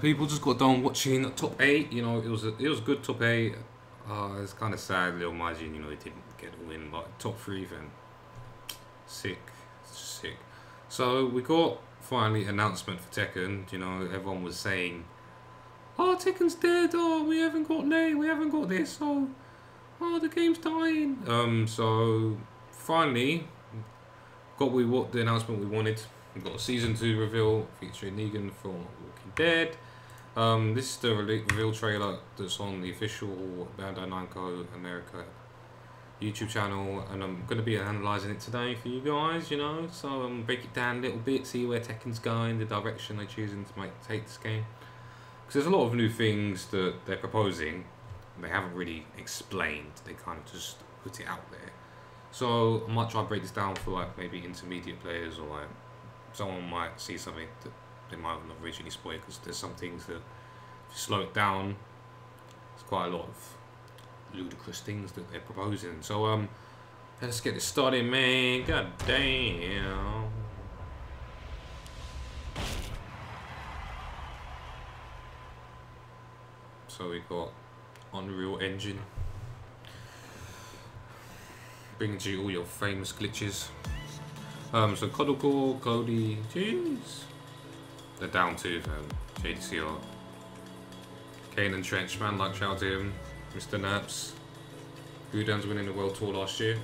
People just got done watching top eight. You know, it was a good top eight. It's kind of sad, little Majin. You know, he didn't get a win, but top three then sick, sick. So we got finally announcement for Tekken. You know, everyone was saying, "Oh, Tekken's dead. Oh, we haven't got Nate. We haven't got this. Oh, the game's dying." So finally what the announcement we wanted. We've got a season 2 reveal featuring Negan from Walking Dead. This is the reveal trailer that's on the official Bandai Namco America YouTube channel, and I'm going to be analysing it today for you guys, you know, so break it down a little bit, see where Tekken's going, the direction they're choosing to take this game. Because there's a lot of new things that they're proposing, and they haven't really explained, they kind of just put it out there. So I might try to break this down for like maybe intermediate players, or like someone might see something that they might have not originally spoiled, because there's some things that, if you slow it down, there's quite a lot of ludicrous things that they're proposing. So let's get this started, man. God damn. So we got Unreal Engine, bringing you all your famous glitches. So Codical, Cody, jeez. They're down to JDCR. Kane and Trench, man, like shout out to him. Mr. Naps. Gudan's winning the World Tour last year.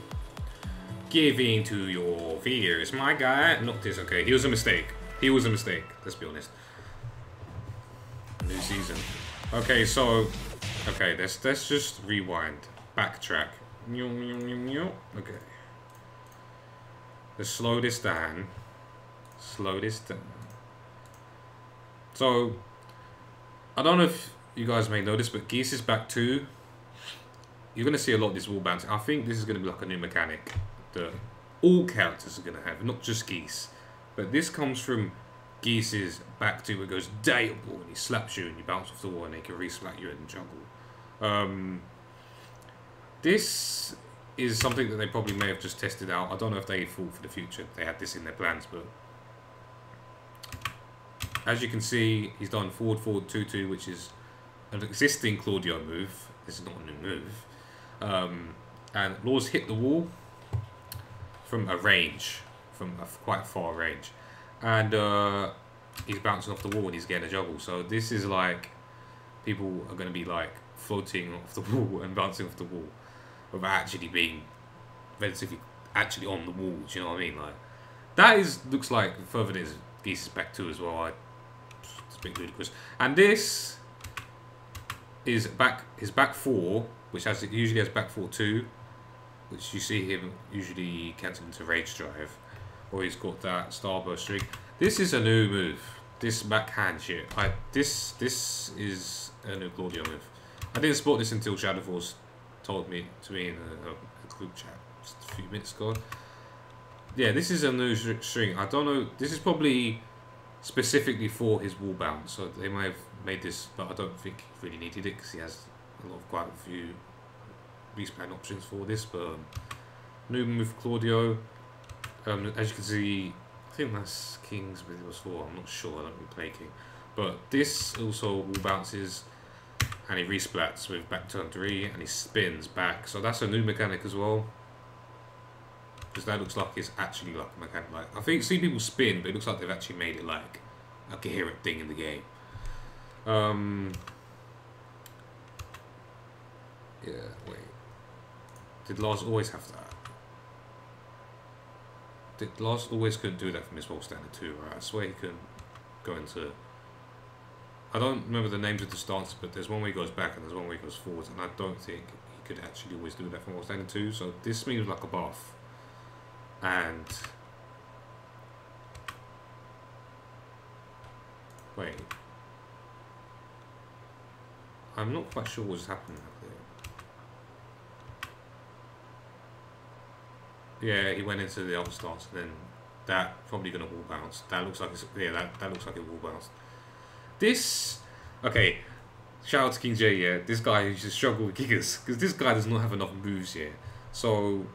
Give in to your fears, my guy. Not this, okay. He was a mistake. He was a mistake, let's be honest. New season. Okay, so, okay, let's just rewind. Backtrack. Okay. Let's slow this down. Slow this down. So, I don't know if you guys may notice, but Geese is back too. You're going to see a lot of this wall bouncing. I think this is going to be like a new mechanic that all characters are going to have, not just Geese. But this comes from Geese's back to where it goes diable and he slaps you and you bounce off the wall and he can re-slap you in the jungle. This is something that they probably may have just tested out. I don't know if they thought for the future they had this in their plans, but as you can see, he's done forward 2-2, which is an existing Claudio move. This is not a new move. And Laws hit the wall from a range, from a quite far range, and he's bouncing off the wall and he's getting a juggle. So this is like people are going to be like floating off the wall and bouncing off the wall without actually being relatively actually on the wall. Do you know what I mean? Like that looks like further than Geese's back 2 as well. It's a bit ludicrous. And this is his back 4, which usually has back 4-2, which you see him usually cancel into Rage Drive, or he's got that Starburst streak. This is a new move. This backhand shit. This is a new Claudio move. I didn't spot this until Shadowforce told me to me in a group chat just a few minutes ago. Yeah, this is a new string. I don't know. This is probably specifically for his wall bounce, so they might have made this, but I don't think he really needed it because he has quite a few respawn options for this. But new move for Claudio. As you can see, I think that's King's with it was for. I'm not sure. I don't really play King, but this also wall bounces, and he resplats with back turn 3, and he spins back. So that's a new mechanic as well. Because that looks like it's actually like a mechanic. Like I think see people spin, but it looks like they've actually made it like a coherent thing in the game. Yeah, wait. Did Lars always have that? Did Lars always couldn't do that from his World Standard 2, right? I swear he couldn't go into... I don't remember the names of the stances, but there's one where he goes back and there's one where he goes forwards, and I don't think he could actually always do that from World Standard 2, so this means like a buff. And... Wait. I'm not quite sure what's happening up there. Yeah, he went into the other stance, and then that probably gonna wall bounce. That looks like it's, yeah, that looks like it wall bounced. This, okay, shout out to King J, yeah, this guy used to struggle with Gigas, because this guy does not have enough moves here. So,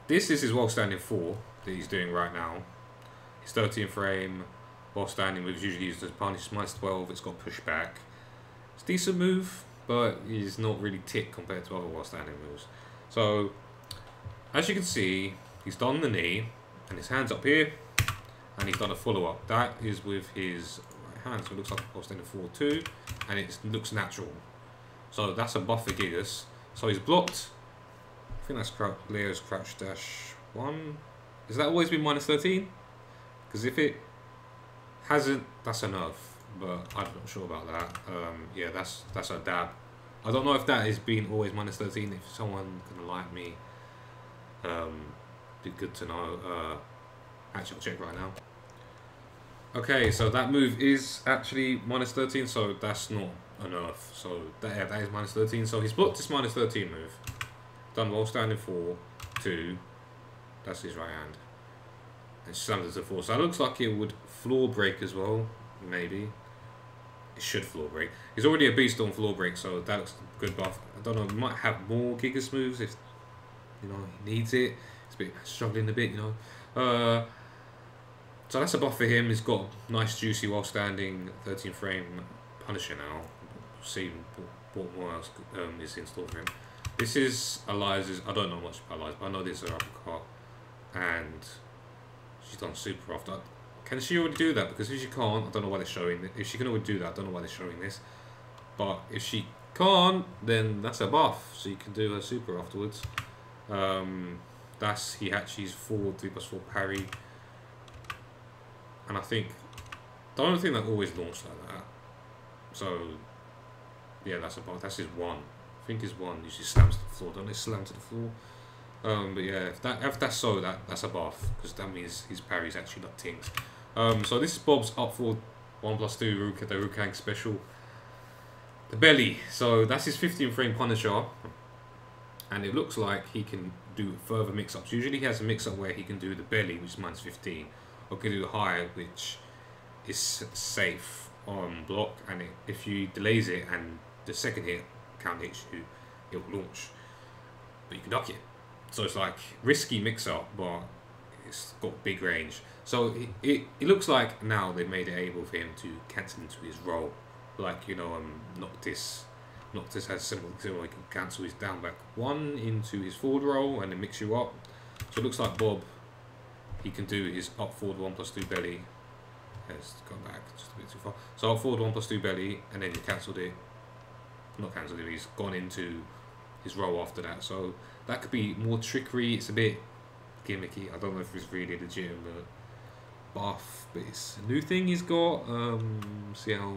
this is his World Standing 4 that he's doing right now. He's 13 frame, while standing moves usually used as punish. -12. It's got pushback. It's a decent move, but he's not really tick compared to other while standing moves. So as you can see, he's done the knee, and his hand's up here, and he's done a follow-up. That is with his right hand, so it looks like a while standing 4-2, and it looks natural. So that's a buff for Gigas. So he's blocked. I think that's Leo's crouch dash 1. Has that always been -13? Because if it hasn't, that's a nerf. But I'm not sure about that. Yeah, that's a dab. I don't know if that has been always -13. If someone can enlighten me, be good to know. Actually, I'll check right now. Okay, so that move is actually -13, so that's not a nerf. So that is -13. So he's blocked this -13 move. Done while standing 4-2. That's his right hand. And slammed it to 4. So that looks like it would floor break as well. Maybe. It should floor break. He's already a beast on floor break, so that looks good buff. I don't know, he might have more Gigas moves if he needs it. He's struggling a bit, So that's a buff for him. He's got nice juicy while standing 13 frame Punisher now. See what more else is in store for him. This is Eliza's. I don't know much about Eliza, but I know this is her uppercut, and she's done super after. Can she already do that? Because if she can't, I don't know why they're showing it. If she can already do that, I don't know why they're showing this. But if she can't, then that's a buff, so you can do her super afterwards. That's Heihachi's 3+4 parry, and I don't think that always launched like that. So yeah, that's a buff. That's his 1. I think his 1 usually slams to the floor. Don't they slam to the floor? But yeah, if that's so, that's a buff, because that means his parry is actually not tings. So this is Bob's up for 1+2 the Rukang special. The belly. So that's his 15 frame Punisher, and it looks like he can do further mix-ups. Usually he has a mix-up where he can do the belly, which is -15, or can do the high, which is safe on block, and if you delays it and the second hit count hits you, it will launch, but you can duck it. So it's like risky mix-up, but it's got big range. So it looks like now they've made it able for him to cancel into his roll, like Noctis. Noctis has similar, he can cancel his down back 1 into his forward roll and then mix you up. So it looks like Bob, he can do his up forward 1+2 belly. Has gone back just a bit too far. So up forward 1+2 belly, and then he cancelled it. Not cancelled it. He's gone into his roll after that. So that could be more trickery. It's a bit gimmicky. I don't know if it's really legitimate buff, but it's a new thing he's got. See how.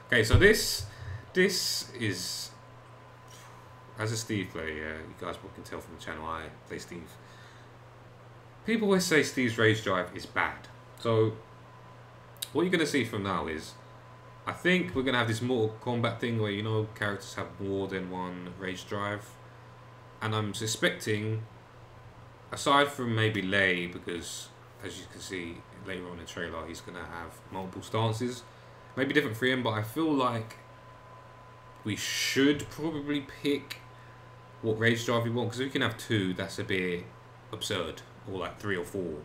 Okay, so this is, as a Steve player, yeah, you guys can tell from the channel I play Steve. People always say Steve's rage drive is bad. So what you're going to see from now is, I think we're going to have this Mortal Kombat thing where, characters have more than one rage drive. And I'm suspecting, aside from maybe Lei, because as you can see later on in the trailer, he's going to have multiple stances. Maybe different for him, but I feel like we should probably pick what rage drive we want, because if we can have 2, that's a bit absurd, or like 3 or 4.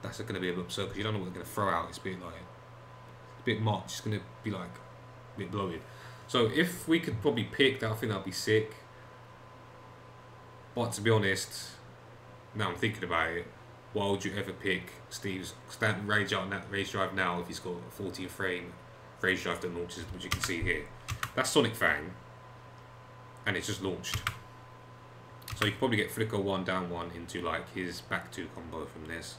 That's going to be a bit absurd, because you don't know what they're going to throw out. It's a bit much. It's going to be like a bit bloated. So if we could probably pick that, I think that'd be sick. But to be honest, now I'm thinking about it, why would you ever pick Steve's standard rage drive now if he's got a 14 frame rage drive that launches, which you can see here? That's Sonic Fang, and it's just launched. So you can probably get flicker 1 down 1 into like his back 2 combo from this.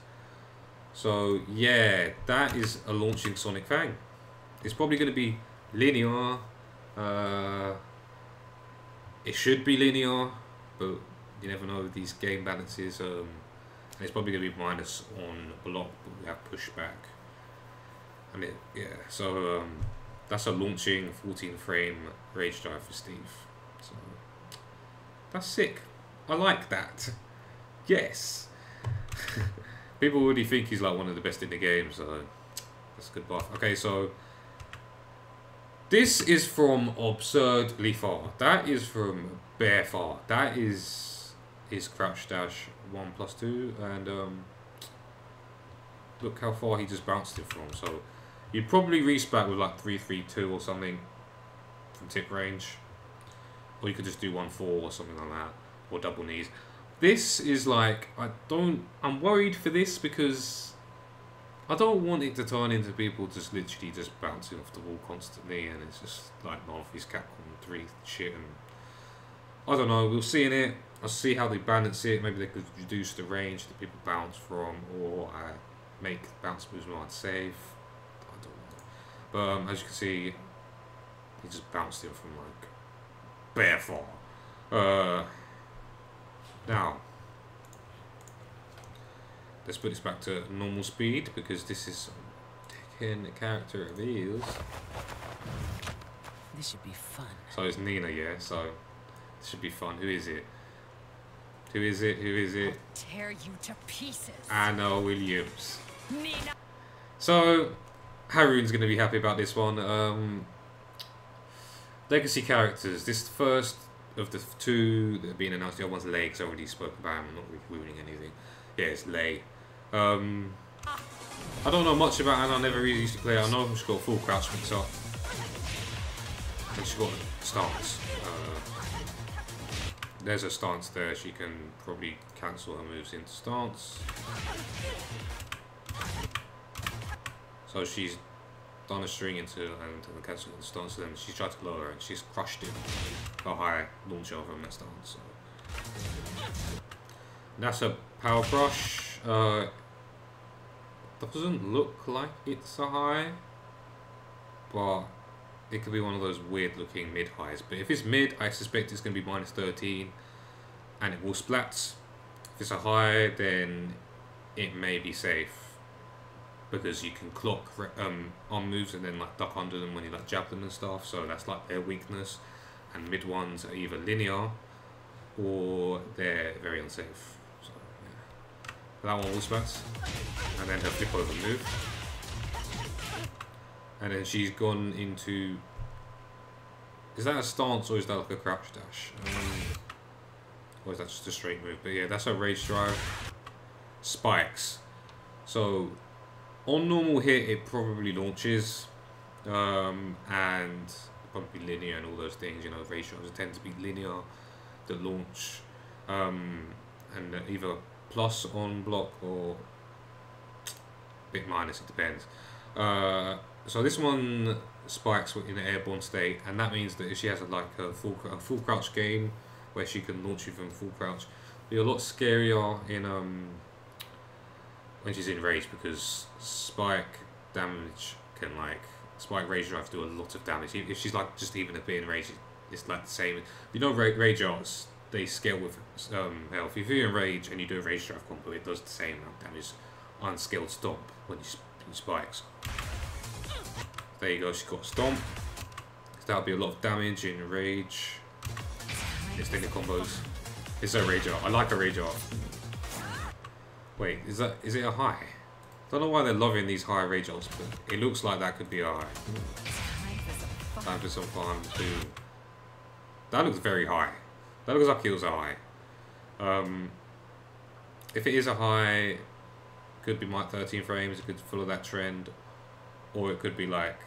So yeah, that is a launching Sonic Fang. It's probably going to be linear. It should be linear, but you never know with these game balances. It's probably going to be minus on block, but we have pushback. And so that's a launching 14 frame rage drive for Steve. So that's sick. I like that. Yes. People already think he's like one of the best in the game, so that's a good buff. Okay, so this is from Absurdly Far. That is from Bear Far. That is his crouch dash 1+2, and look how far he just bounced it from. So you'd probably resplat with like 3-3-2 or something from tip range. Or you could just do 1-4 or something like that. Or double knees. This is like, I'm worried for this because I don't want it to turn into people just literally just bouncing off the wall constantly, and it's just like Northeast Capcom 3 shit, and I don't know, we'll see in it. I'll see how they balance it. Maybe they could reduce the range that people bounce from, or make bounce moves more safe. I don't know. But as you can see, he just bounced it from like bare far. Now, let's put this back to normal speed because this is Tekken character reveals. This should be fun. So it's Nina, yeah. So this should be fun. Who is it? Who is it? Who is it? I'll tear you to pieces. Anna Williams. Nina. So Haroon's gonna be happy about this one. Legacy characters. This first of the 2 that have been announced. The other one's Lei, 'cause I already spoke about him. I'm not really ruining anything. Yeah, it's Lei. I don't know much about Anna. I never really used to play her. I know she's got full crouch mix up. And she's got a stance. There's a stance there. She can probably cancel her moves into stance. So she's done a string into and cancel into stance, and then she's tried to lower her and she's crushed it. Got high launch over that stance. So. That's a power brush. Doesn't look like it's a high, but it could be one of those weird looking mid highs. But if it's mid, I suspect it's going to be -13 and it will splat. If it's a high, then it may be safe because you can clock on moves and then like duck under them when you like jab them and stuff. So that's like their weakness. And mid ones are either linear or they're very unsafe. So yeah, that one will splat, and then her flip over move, and then she's gone into. Is that a stance or is that like a crouch dash? Or is that just a straight move? But yeah, that's a rage drive. Spikes. So on normal hit, it probably launches, and probably linear and all those things. You know, rage drives tend to be linear, the launch, and either plus on block or bit minus. It depends. So this one spikes in an airborne state, and that means that if she has a full crouch game where she can launch you from full crouch, be a lot scarier in when she's in rage, because spike damage can spike rage drive do a lot of damage. If she's like just even a bit in rage, it's like the same. You know, rage arts, they scale with health. If you're in rage and you do a rage drive combo, it does the same amount of damage on scaled stomp when you spikes. There you go, she's got stomp. That'll be a lot of damage in rage. It's taking combos. It's a rage art. I like a rage art. Wait, is it a high? Don't know why they're loving these high rage arts, but it looks like that could be a high. Time for some fun too. That looks very high. That looks like it was a high. If it is a high, could be like 13 frames. It could follow that trend, or it could be like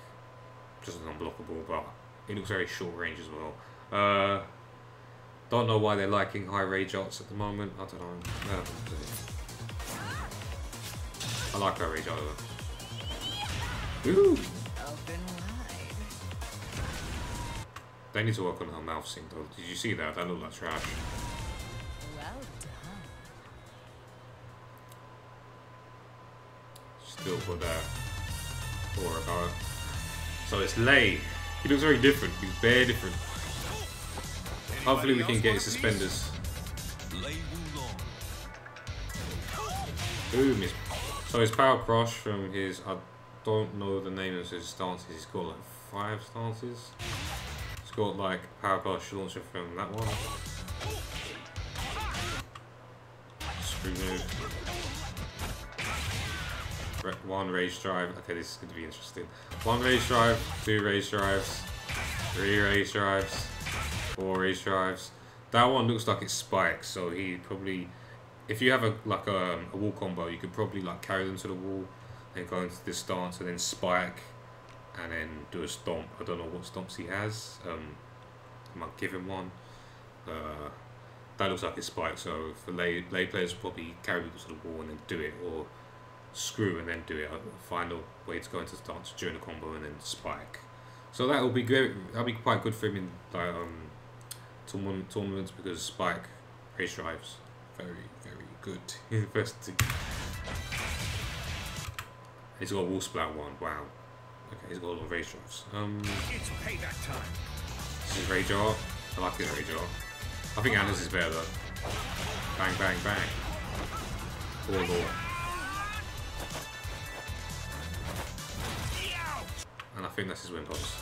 just an unblockable. But it looks very short range as well. Don't know why they're liking high rage arts at the moment. I don't know. I like her rage art. Ooh. They need to work on her mouth sync though. Did you see that? That looked like trash. Well done. Still got that aura about it. So it's Lei. He looks very different. He's very different. Hopefully we can get his suspenders. Ooh, miss. So his power crush from his, I don't know the name of his stances. He's got like 5 stances. He's got like power crush launcher from that one. Screw move. 1 rage drive. Okay, this is going to be interesting. 1 rage drive, 2 rage drives, 3 rage drives, 4 rage drives. That one looks like it spikes, so he probably, if you have a wall combo, you could probably like carry them to the wall then go into this stance and then spike, and then do a stomp. I don't know what stomps he has. I might give him one. That looks like a spike, so for late players probably carry people to the wall and then do it, or screw and then do it. I'll find a way to go into stance during the combo and then spike. So that will be good. That'll be quite good for him in like tournaments, because spike race drives very good in the first two. He's got a wall splat one. Wow. Okay, he's got a lot of rage drives. It's payback time. This is rage art. I like his rage art. I think Anna's is better though. Bang, bang, bang. Oh lord. And I think that's his win box.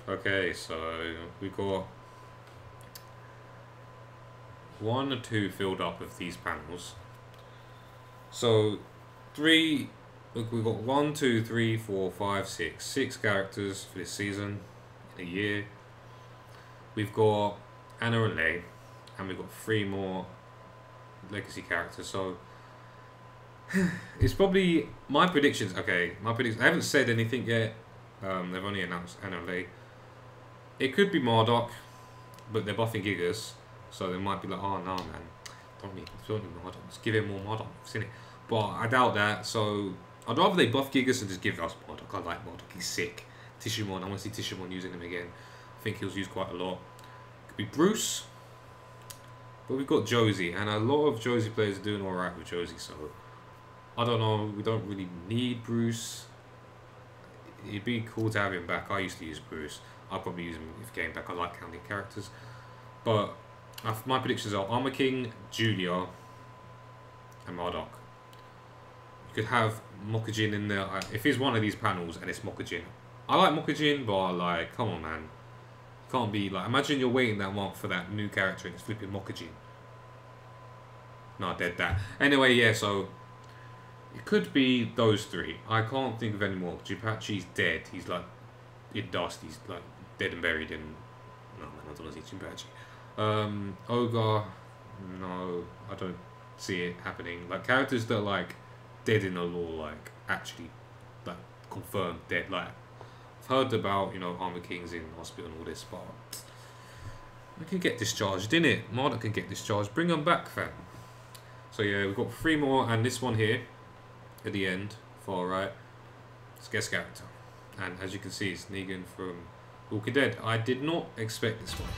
Okay, so we got 1 or 2 filled up of these panels. So 3. Look, we've got 1, 2, 3, 4, 5, 6. 6 characters for this season in a year. We've got Anna and Lei, and we've got 3 more legacy characters. So it's probably my predictions. Okay, my predictions. I haven't said anything yet. They've only announced Anna and Lei. It could be Marduk, but they're buffing Gigas, so they might be like, oh no, man, don't need Marduk. Just give him more Marduk. I've seen it, but I doubt that. So I'd rather they buff Gigas and just give us Marduk. I like Marduk, he's sick. Tishimon, I want to see Tishimon using him again. I think he was used quite a lot. Could be Bruce, but we've got Josie, and a lot of Josie players are doing alright with Josie, so I don't know, we don't really need Bruce. It'd be cool to have him back. I used to use Bruce. I'll probably use him if getting back. I like counting characters. But my predictions are Armor King, Julia, and Marduk. You could have Mokujin in there. If it's one of these panels and it's Mokujin. I like Mokujin, but like, come on, man. Can't be like, imagine you're waiting that long for that new character and it's flipping Mokujin. No, I dead that. Anyway, yeah, so it could be those 3. I can't think of any more. Jinpachi's dead. He's like in dust. He's like dead and buried in. No, man, I don't want to see Jinpachi. Ogre, no, I don't see it happening. Like characters that are like dead in the lore, like actually like confirmed dead. Like I've heard about, you know, Armor Kings in hospital and all this, but we can get discharged, didn't it? Marduk can get discharged. Bring them back, fam. So yeah, we've got 3 more, and this one here at the end, far right, it's guest character, and as you can see, it's Negan from Walking Dead. I did not expect this one.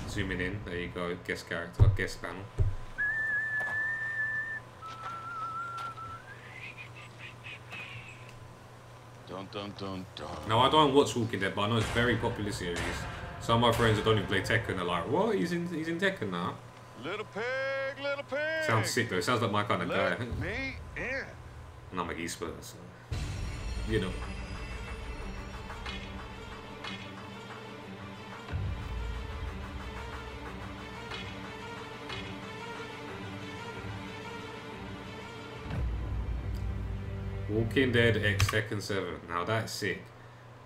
Zooming in, there you go, guest character, guest panel. Dun dun dun dun. Now I don't watch Walking Dead, but I know it's a very popular series. Some of my friends that don't even play Tekken are like, what? He's in Tekken now? Little pig, little pig. Sounds sick though. Sounds like my kind of guy. Let me in. And I'm a Geesper, so you know. Walking Dead X Tekken 7. Now that's sick.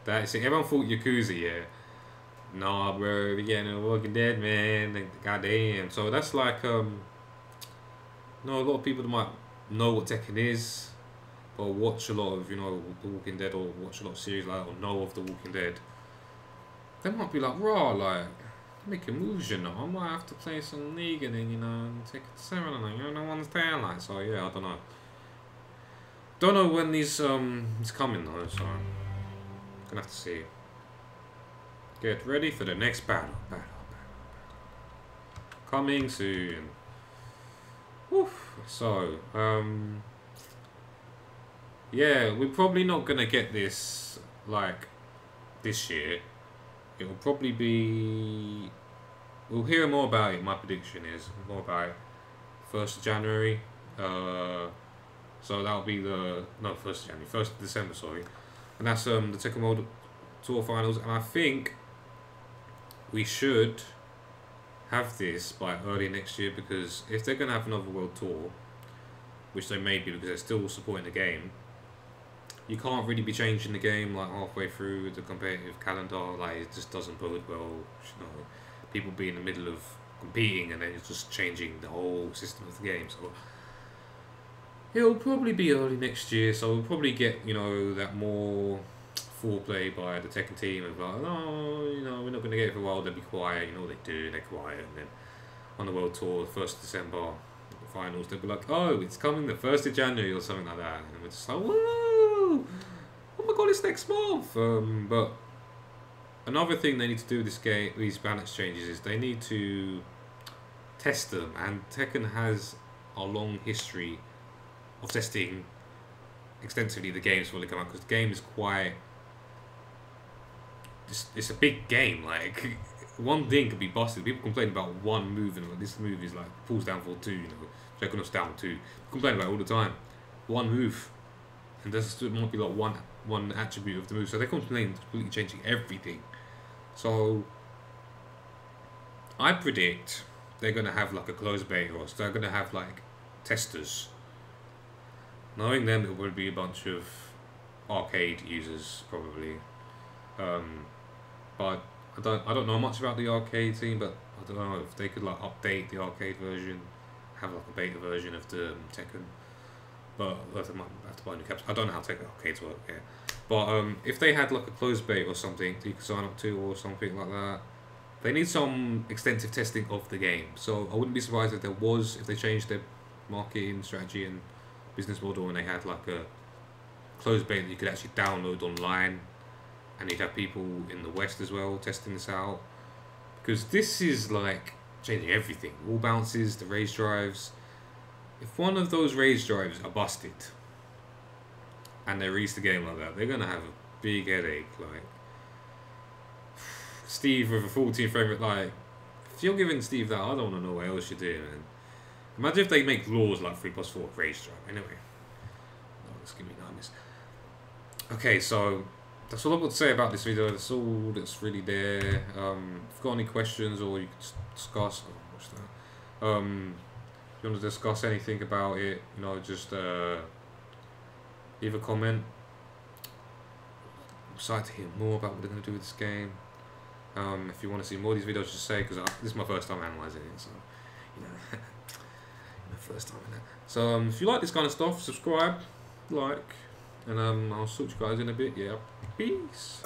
That's sick. Everyone thought Yakuza, yeah. Nah, bro, we getting a Walking Dead, man. Goddamn. So that's like, no, a lot of people that might know what Tekken is, or watch a lot of, you know, The Walking Dead, or watch a lot of series like that, or know of The Walking Dead. They might be like, raw, like, making moves, you know. I might have to play some League and then, you know, take it to 7 and like, you know, understand, like, so yeah, I don't know. Don't know when these it's coming though, so gonna have to see. Get ready for the next battle. Coming soon. Woof. So, yeah, we're probably not gonna get this like this year. It will probably be. We'll hear more about it. My prediction is more about it 1st of January. So that'll be the 1st of January, 1st of December, sorry, and that's the Tekken World Tour Finals, and I think we should have this by early next year, because if they're gonna have another World Tour, which they may be because they're still supporting the game, you can't really be changing the game like halfway through the competitive calendar. Like, it just doesn't bode well, you know. people be in the middle of competing and then it's just changing the whole system of the game. So it'll probably be early next year, so we'll probably get, you know, that more foreplay by the Tekken team of like, oh, you know, we're not going to get it for a while, they'll be quiet, you know what they do, they're quiet, and then on the World Tour, 1st of December, the finals, they'll be like, oh, it's coming the 1st of January or something like that, and we're just like, woo! Oh my god, it's next month! But another thing they need to do with this game, these balance changes, is they need to test them, and Tekken has a long history of testing extensively the games before they come out, because the game is quite, it's a big game. Like, one thing could be busted. People complain about one move, and like, this move is like pulls down for 2, you know, Jackonos down 2. Complain about it all the time. One move, and this might be like one attribute of the move, so they're completely changing everything. So I predict they're gonna have like a closed beta, or so they're gonna have like testers. Knowing them, it would be a bunch of arcade users probably, but I don't know much about the arcade scene. But I don't know if they could like update the arcade version, have like a beta version of the Tekken. But they might have to buy new caps. I don't know how Tekken arcades work here. But if they had like a closed beta or something that you could sign up to or something like that, they need some extensive testing of the game. So I wouldn't be surprised if they changed their marketing strategy and business model and they had like a closed beta that you could actually download online, and you'd have people in the West as well testing this out, because this is like changing everything. Wall bounces, the rage drives. If one of those rage drives are busted and they release the game like that, they're gonna have a big headache. Like Steve with a 14 frame rate, like if you're giving Steve that, I don't want to know what else you're doing, man. Imagine if they make laws like 3+4 rage drive. Anyway, no, let's give me numbers. Okay, so that's all I've got to say about this video. That's all that's really there. If you've got any questions or you can discuss, what's that? If you want to discuss anything about it, you know, just leave a comment. I'm excited to hear more about what they're going to do with this game. If you want to see more of these videos, just say, because this is my first time analysing it, so you know. First time in that. So if you like this kind of stuff, subscribe, like, and I'll talk to you guys in a bit. Yeah, peace.